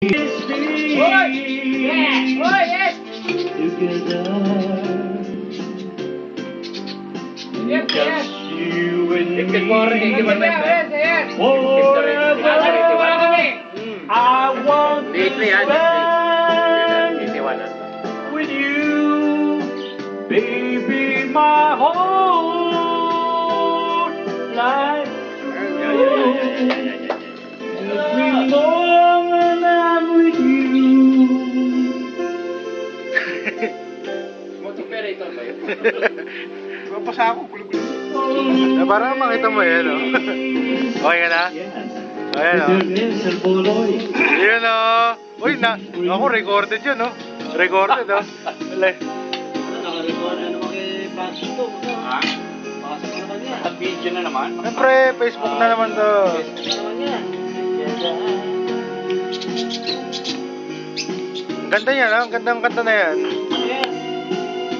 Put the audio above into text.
Hoy! Yes! Hoy! Yes! Yes! Yes! Good morning, Yes! Yes! Yes! I want to spend with you, baby, my whole life through. Every moment I'm with you. Operator ba yun? Mapasa ako, gulo-gulo. Parang makita mo yan, no? Okay ka na? Ayan, no? Yun, no? Uy, ako recorded yun, no? Recorded, no? Wala. Naka-record na naman kay Pasok to. Ha? Pasok naman yan. At video na naman. Siyempre, Facebook na naman to. Facebook na naman yan. Ang ganda yan, ha? Ang gandang kanta na yan.